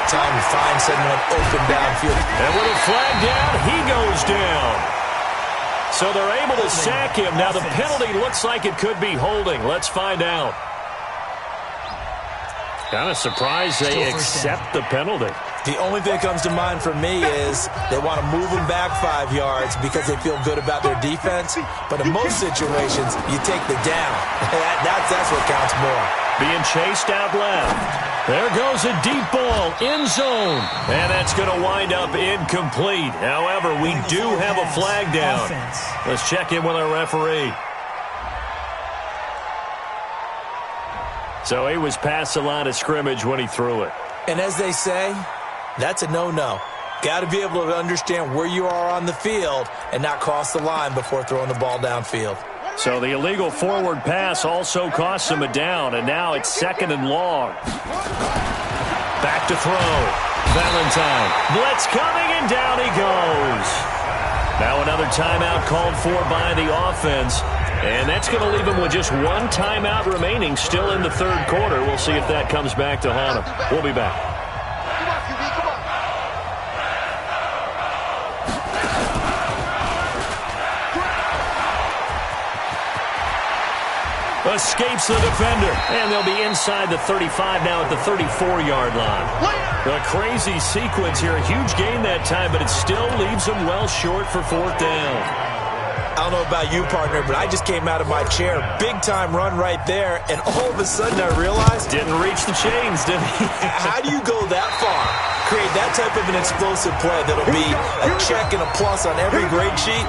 that time to find someone open downfield. And with a flag down, he goes down. So they're able to sack him. Now the penalty looks like it could be holding. Let's find out. Kind of surprised they accept the penalty. The only thing that comes to mind for me is they want to move them back 5 yards because they feel good about their defense. But in most situations, you take the down. That's what counts more. Being chased out left. There goes a deep ball, end zone. And that's going to wind up incomplete. However, we do have a flag down. Let's check in with our referee. So he was past the line of scrimmage when he threw it. And as they say, that's a no-no. Got to be able to understand where you are on the field and not cross the line before throwing the ball downfield. So the illegal forward pass also costs him a down, and now it's 2nd and long. Back to throw. Valentine. Blitz coming, and down he goes. Now another timeout called for by the offense. And that's going to leave him with just one timeout remaining still in the third quarter. We'll see if that comes back to haunt him. We'll be back. Escapes the defender. And they'll be inside the 35 now at the 34-yard line. A crazy sequence here. A huge gain that time, but it still leaves them well short for 4th down. I don't know about you, partner, but I just came out of my chair. Big-time run right there, and all of a sudden I realized... Didn't reach the chains, did he? How do you go that far? Create that type of an explosive play that'll be a check and a plus on every grade sheet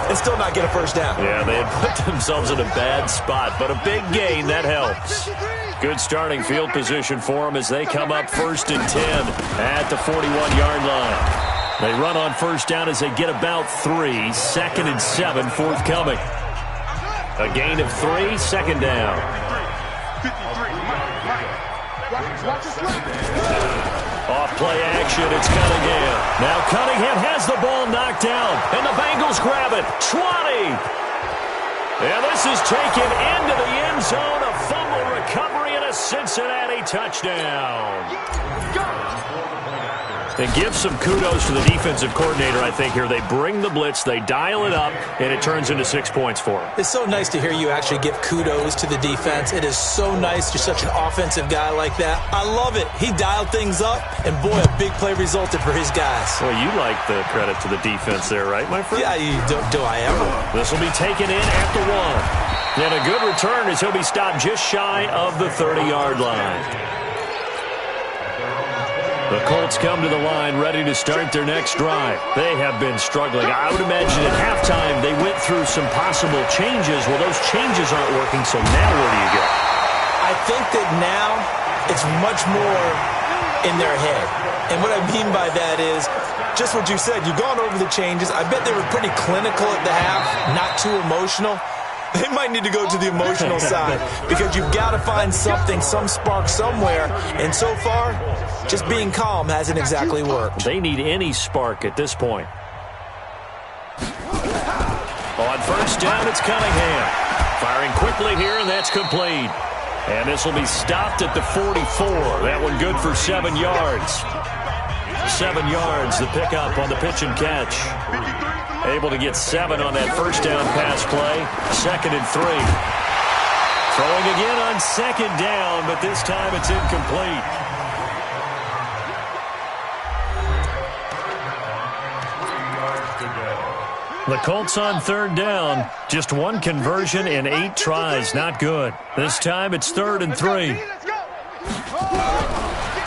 and still not get a first down. Yeah, they had put themselves in a bad spot, but a big gain, that helps. Good starting field position for them as they come up 1st and 10 at the 41-yard line. They run on first down as they get about 3. 2nd and 7, forthcoming. A gain of 3, 2nd down. Off play action, it's Cunningham. Now Cunningham has the ball knocked down, and the Bengals grab it. 20. And this is taken into the end zone. A fumble recovery and a Cincinnati touchdown. And give some kudos to the defensive coordinator, I think, here. They bring the blitz, they dial it up, and it turns into 6 points for them. It's so nice to hear you actually give kudos to the defense. It is so nice. You're such an offensive guy like that. I love it. He dialed things up, and boy, a big play resulted for his guys. Well, you like the credit to the defense there, right, my friend? Yeah, do I ever. This will be taken in at the 1. And a good return as he'll be stopped just shy of the 30-yard line. The Colts come to the line ready to start their next drive. They have been struggling. I would imagine at halftime they went through some possible changes. Well, those changes aren't working, so now where do you go? I think that now it's much more in their head. And what I mean by that is just what you said. You've gone over the changes. I bet they were pretty clinical at the half, not too emotional. They might need to go to the emotional side because you've got to find something, some spark somewhere. And so far, just being calm hasn't exactly worked. They need any spark at this point. On first down, it's Cunningham. Firing quickly here, and that's complete. And this will be stopped at the 44. That one good for 7 yards. 7 yards, the pickup on the pitch and catch. Able to get 7 on that first down pass play. 2nd and 3. Throwing again on 2nd down, but this time it's incomplete. The Colts on 3rd down. Just 1 conversion in 8 tries. Not good. This time it's 3rd and 3.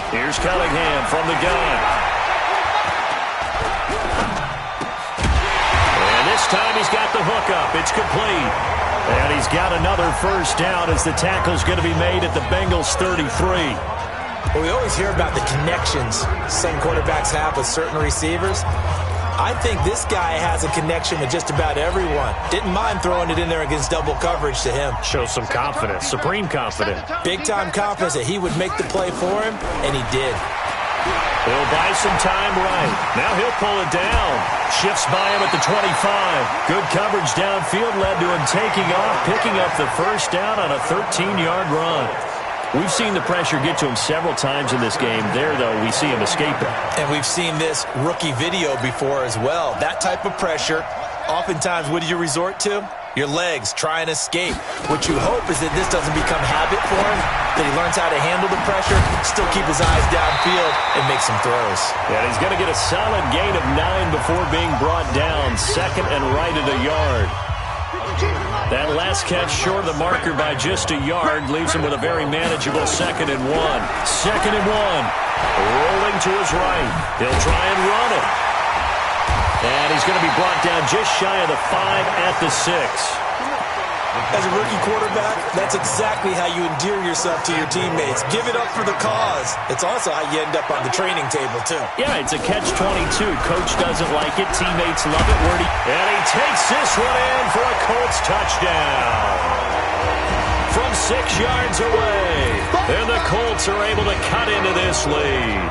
Here's Cunningham from the gun. This time he's got the hookup. It's complete. And he's got another first down as the tackle's going to be made at the Bengals 33. Well, we always hear about the connections some quarterbacks have with certain receivers. I think this guy has a connection with just about everyone. Didn't mind throwing it in there against double coverage to him. Shows some confidence, supreme confidence. Big-time confidence that he would make the play for him, and he did. He'll buy some time right. Now he'll pull it down. Shifts by him at the 25. Good coverage downfield led to him taking off, picking up the first down on a 13-yard run. We've seen the pressure get to him several times in this game. There, though, we see him escape it. And we've seen this rookie video before as well. That type of pressure, oftentimes, what do you resort to? Your legs, try and escape. What you hope is that this doesn't become habit for him, that he learns how to handle the pressure, still keep his eyes downfield, and make some throws. And he's going to get a solid gain of 9 before being brought down. Second and right at a yard. That last catch short of the marker by just a yard leaves him with a very manageable 2nd and 1. 2nd and 1. Rolling to his right. He'll try and run it. And he's going to be brought down just shy of the 5 at the 6. As a rookie quarterback, that's exactly how you endear yourself to your teammates. Give it up for the cause. It's also how you end up on the training table, too. Yeah, it's a catch-22. Coach doesn't like it. Teammates love it. And he takes this one in for a Colts touchdown. From 6 yards away. And the Colts are able to cut into this lead.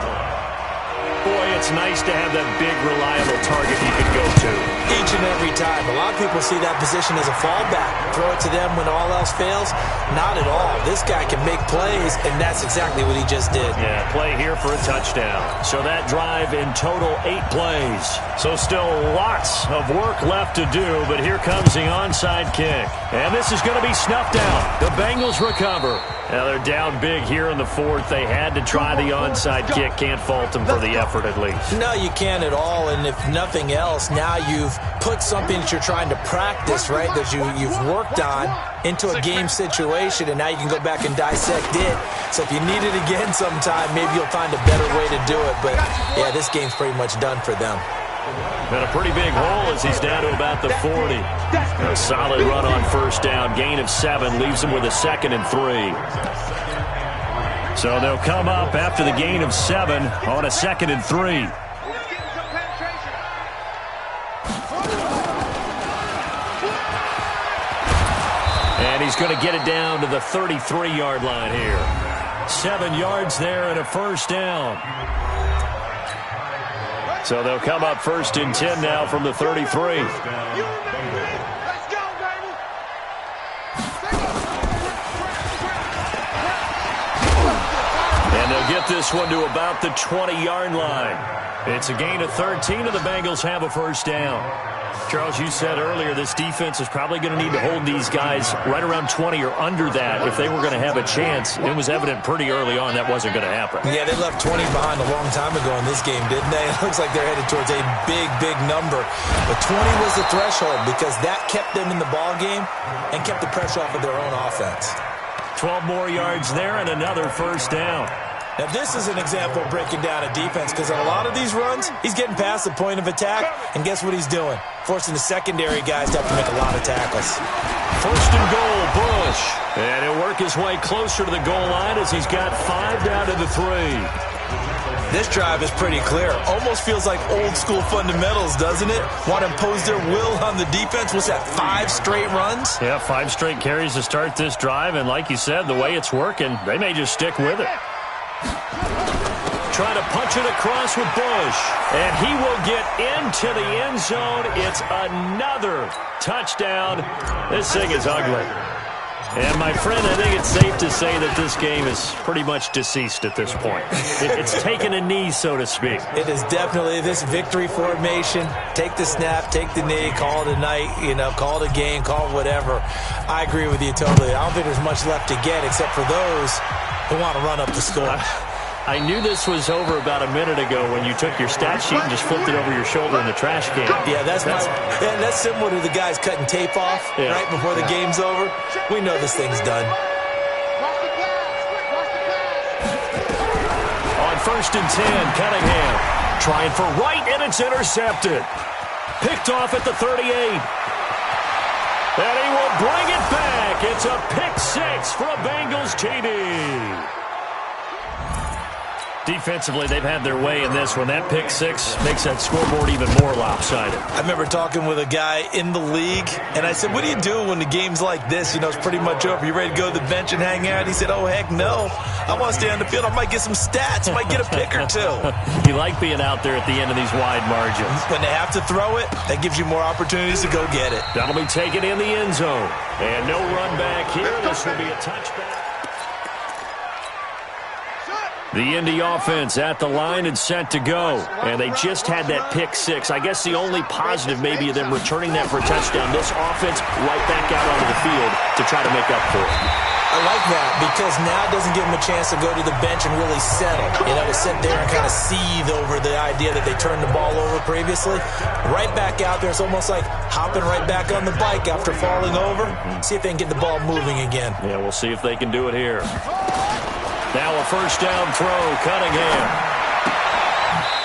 Boy, it's nice to have that big, reliable target you can go to. Each and every time. A lot of people see that position as a fallback. Throw it to them when all else fails. Not at all. This guy can make plays, and that's exactly what he just did. Yeah, play here for a touchdown. So that drive in total 8 plays. So still lots of work left to do, but here comes the onside kick. And this is going to be snuffed out. The Bengals recover. Now they're down big here in the 4th. They had to try the onside kick. Can't fault them for the effort at least. No, you can't at all. And if nothing else, now you've put something that you're trying to practice, right, that you've worked on into a game situation, and now you can go back and dissect it. So if you need it again sometime, maybe you'll find a better way to do it. But, yeah, this game's pretty much done for them. And a pretty big hole as he's down to about the 40. A solid run on 1st down. Gain of 7 leaves him with a 2nd and 3. So they'll come up after the gain of 7 on a 2nd and 3. And he's going to get it down to the 33-yard line here. 7 yards there and a 1st down. So they'll come up 1st and 10 now from the 33. And they'll get this one to about the 20-yard line. It's a gain of 13, and the Bengals have a 1st down. Charles, you said earlier this defense is probably going to need to hold these guys right around 20 or under that if they were going to have a chance. It was evident pretty early on that wasn't going to happen. Yeah, they left 20 behind a long time ago in this game, didn't they? It looks like they're headed towards a big, big number. But 20 was the threshold because that kept them in the ball game and kept the pressure off of their own offense. 12 more yards there and another 1st down. Now, this is an example of breaking down a defense because on a lot of these runs, he's getting past the point of attack, and guess what he's doing? Forcing the secondary guys to have to make a lot of tackles. 1st and goal, Bush. And he'll work his way closer to the goal line as he's got 5 down to the 3. This drive is pretty clear. Almost feels like old-school fundamentals, doesn't it? Want to impose their will on the defense. What's that, 5 straight runs? Yeah, 5 straight carries to start this drive, and like you said, the way it's working, they may just stick with it. Trying to punch it across with Bush. And he will get into the end zone. It's another touchdown. This thing is ugly. And, my friend, I think it's safe to say that this game is pretty much deceased at this point. It's taken a knee, so to speak. It is definitely this victory formation. Take the snap, take the knee, call it a night, call it a game, call it whatever. I agree with you totally. I don't think there's much left to get except for those who want to run up the score. I knew this was over about a minute ago when you took your stat sheet and just flipped it over your shoulder in the trash can. Yeah, that's similar to the guys cutting tape off right before the game's over. We know this thing's done. On 1st and 10, Cunningham trying for right, and it's intercepted. Picked off at the 38. And he will bring it back. It's a pick 6 for a Bengals TD. Defensively, they've had their way in this one. That pick 6 makes that scoreboard even more lopsided. I remember talking with a guy in the league, and I said, what do you do when the game's like this? It's pretty much over. You ready to go to the bench and hang out? He said, oh, heck no. I want to stay on the field. I might get some stats. I might get a pick or 2. You like being out there at the end of these wide margins. When they have to throw it, that gives you more opportunities to go get it. That'll be taken in the end zone. And no run back here. This will be a touchback. The Indy offense at the line and set to go. And they just had that pick six. I guess the only positive maybe of them returning that for a touchdown. This offense right back out onto the field to try to make up for it. I like that because now it doesn't give them a chance to go to the bench and really settle. To sit there and kind of seethe over the idea that they turned the ball over previously. Right back out there. It's almost like hopping right back on the bike after falling over. See if they can get the ball moving again. Yeah, we'll see if they can do it here. Now a first down throw, Cunningham.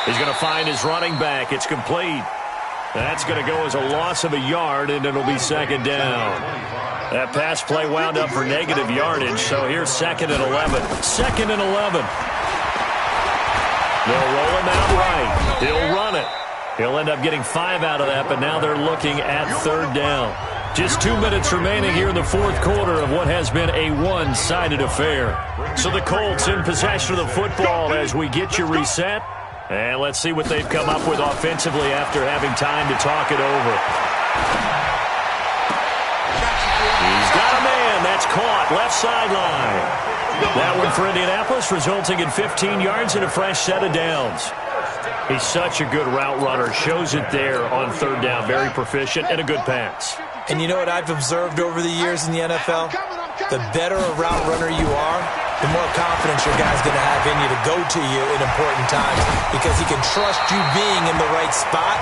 He's going to find his running back. It's complete. That's going to go as a loss of a yard, and it'll be second down. That pass play wound up for negative yardage, so here's 2nd and 11. 2nd and 11. They'll roll him out right. He'll run it. He'll end up getting 5 out of that, but now they're looking at 3rd down. Just 2 minutes remaining here in the 4th quarter of what has been a one-sided affair. So the Colts in possession of the football as we get you reset. And let's see what they've come up with offensively after having time to talk it over. He's got a man. That's caught. Left sideline. That one for Indianapolis, resulting in 15 yards and a fresh set of downs. He's such a good route runner. Shows it there on 3rd down. Very proficient and a good pass. And you know what I've observed over the years in the NFL? The better a route runner you are, the more confidence your guy's going to have in you to go to you in important times because he can trust you being in the right spot,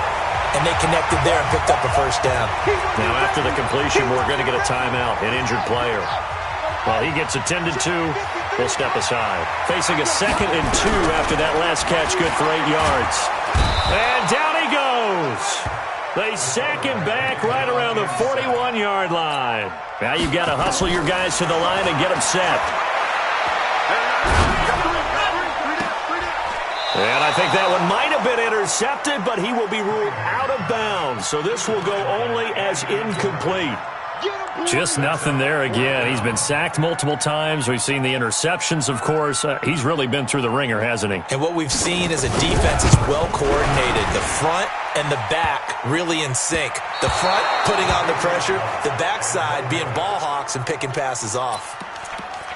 and they connected there and picked up a first down. Now, after the completion, we're going to get a timeout, an injured player. While he gets attended to, we'll step aside. Facing a 2nd and 2 after that last catch, good for 8 yards. And down he goes. They sack him back right around the 41-yard line. Now you've got to hustle your guys to the line and get them set. And I think that one might have been intercepted, but he will be ruled out of bounds. So this will go only as incomplete. Just nothing there again. He's been sacked multiple times. We've seen the interceptions, of course. He's really been through the ringer, hasn't he? And what we've seen is a defense is well coordinated. The front and the back really in sync. The front putting on the pressure, the backside being ball hawks and picking passes off.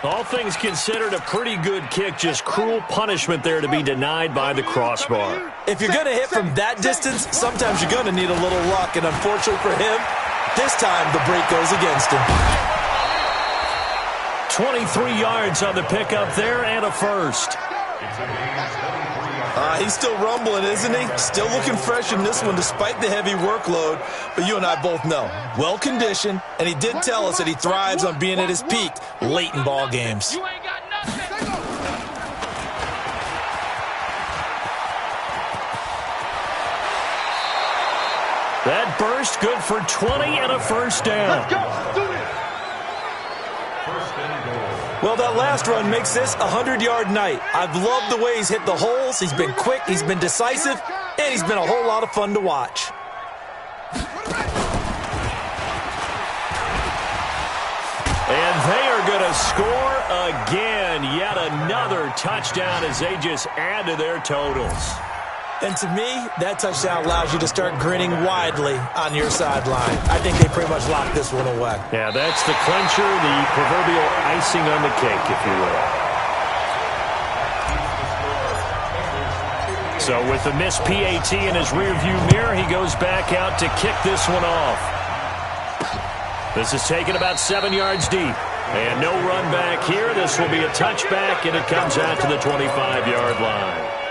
All things considered, a pretty good kick. Just cruel punishment there to be denied by the crossbar. If you're going to hit from that distance, sometimes you're going to need a little luck. And unfortunately for him, this time the break goes against him. 23 yards on the pickup there and a first. He's still rumbling, isn't he? Still looking fresh in this one despite the heavy workload. But you and I both know, well-conditioned, and he did tell us that he thrives on being at his peak late in ball games. That burst good for 20 and a first down. Let's go. Do it. Well, that last run makes this a 100-yard night. I've loved the way he's hit the holes. He's been quick, he's been decisive, and he's been a whole lot of fun to watch. And they are going to score again. Yet another touchdown as they just add to their totals. And to me, that touchdown allows you to start grinning widely on your sideline. I think they pretty much locked this one away. Yeah, that's the clincher, the proverbial icing on the cake, if you will. So with the missed PAT in his rearview mirror, he goes back out to kick this one off. This is taken about 7 yards deep. And no run back here. This will be a touchback, and it comes out to the 25-yard line.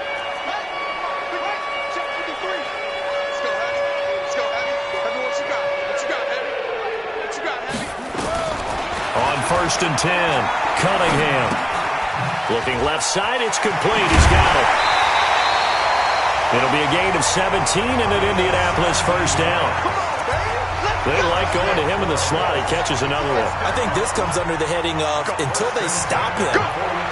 On 1st and 10, Cunningham. Looking left side, it's complete. He's got it. It'll be a gain of 17 and an Indianapolis first down. They like going to him in the slot. He catches another one. I think this comes under the heading of until they stop him,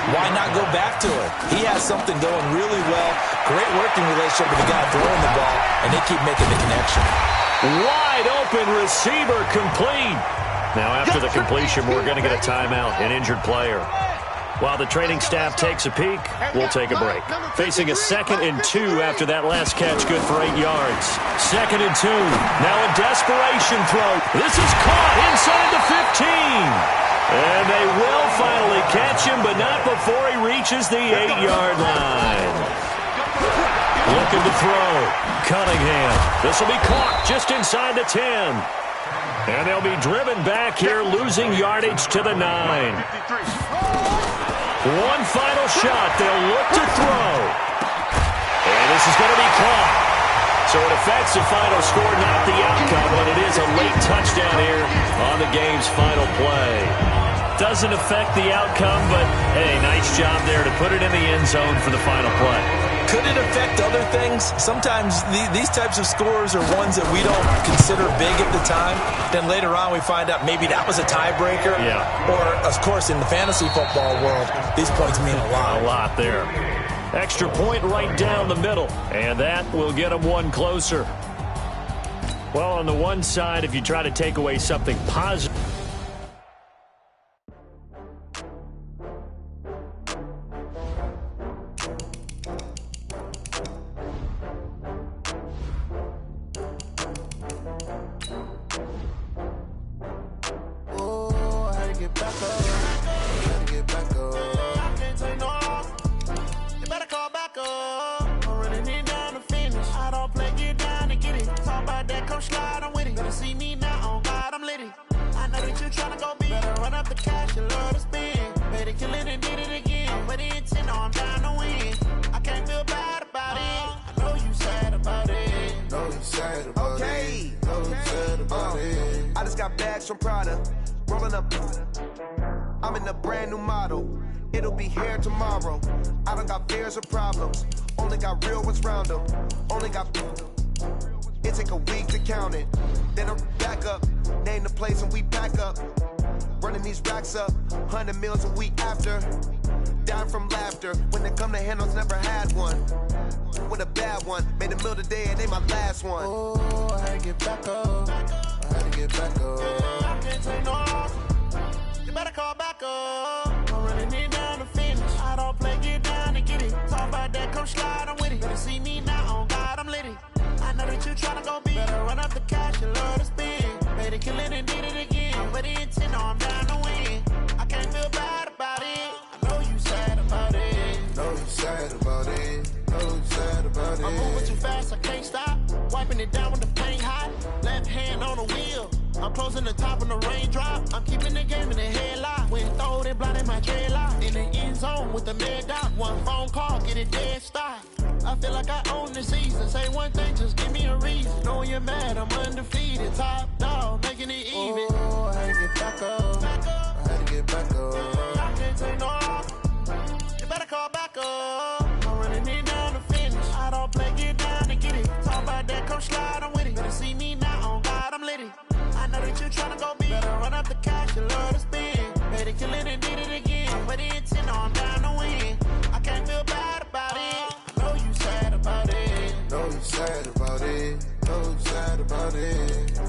why not go back to it? He has something going really well. Great working relationship with the guy throwing the ball, and they keep making the connection. Wide open receiver complete. Now after the completion, we're going to get a timeout, an injured player. While the training staff takes a peek, we'll take a break. Facing a 2nd and 2 after that last catch, good for 8 yards. 2nd and 2. Now a desperation throw. This is caught inside the 15. And they will finally catch him, but not before he reaches the 8-yard line. Looking to throw. Cunningham. This will be caught just inside the 10. And they'll be driven back here, losing yardage to the 9. One final shot. They'll look to throw. And this is going to be caught. So it affects the final score, not the outcome, but it is a late touchdown here on the game's final play. Doesn't affect the outcome, but, hey, nice job there to put it in the end zone for the final play. Could it affect other things? Sometimes these types of scores are ones that we don't consider big at the time. Then later on we find out maybe that was a tiebreaker. Yeah. Or, of course, in the fantasy football world, these points mean a lot. A lot there. Extra point right down the middle, and that will get them one closer. Well, on the one side, if you try to take away something positive, I just got bags from Prada, rolling up. I'm in a brand new model. It'll be here tomorrow. I don't got fears or problems. Only got real ones round them. Only got. It take a week to count it. Then I'm back up. Name the place and we back up. Running these racks up. 100 meals a week after. Down from laughter. When they come to handles, never had one. With a bad one. Made a meal today and they my last one. Oh, I had to get back up. I had to get back up. I can't take no loss. You better call back up. I'm running it down to finish. I don't play, get down and get it. Talk about that, come slide, I'm with it. Better see me now, on God, I'm litty. I know that you tryna go big. Better run up the cash, you love to spend. Made it, kill it, and did it again. With the intent, no, I'm down to win. I can't feel bad about it. I know you sad about it. Know you sad about it. Know you sad about it. I'm moving too fast, I can't stop. Wiping it down with the paint hot. Left hand on the wheel. I'm closing the top on the raindrop. I'm keeping the game in the headlock. When throwed and blinded my dreadlock. In the end zone with the mad dot. One phone call, get it dead stop. I feel like I own the season. Say one thing, just give me a reason. Knowing you're mad, I'm undefeated. Top dog, making it even. Oh, I had to get back up. I had to get back up. I can't take no loss. You better call back up. I'm running it down to finish. I don't play, get down to get it. Talk about that, come slide, I'm with it. Better see me now, on God, I'm litty. I know that you tryna go big. Better run up the cash, you love to spend. Made it, kill it, and did it again. With the intent, no, I'm down to win. I can't feel bad about it. I know you sad about it. Know you sad about it. Know you sad about it.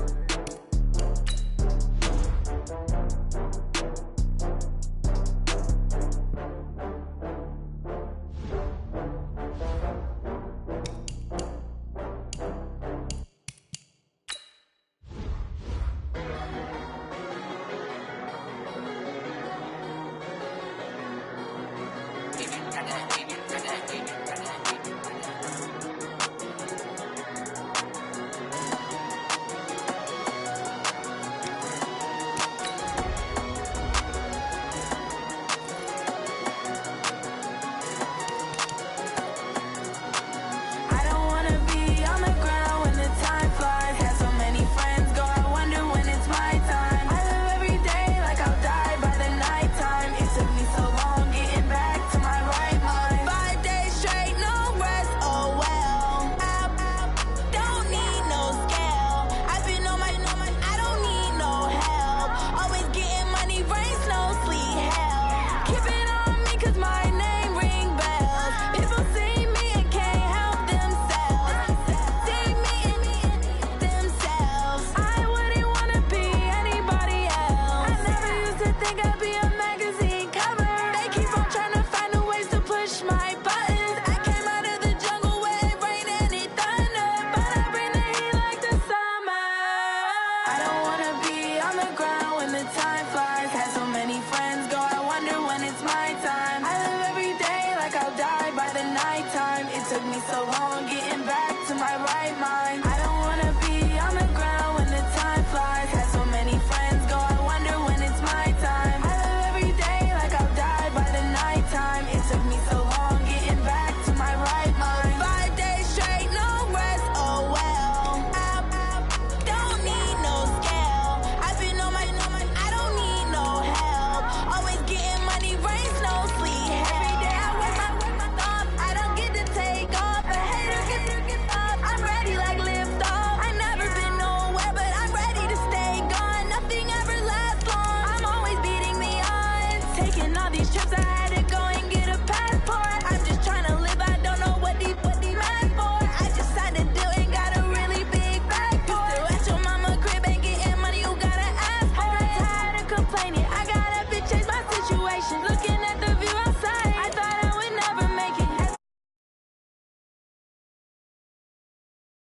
so long getting back to my right mind.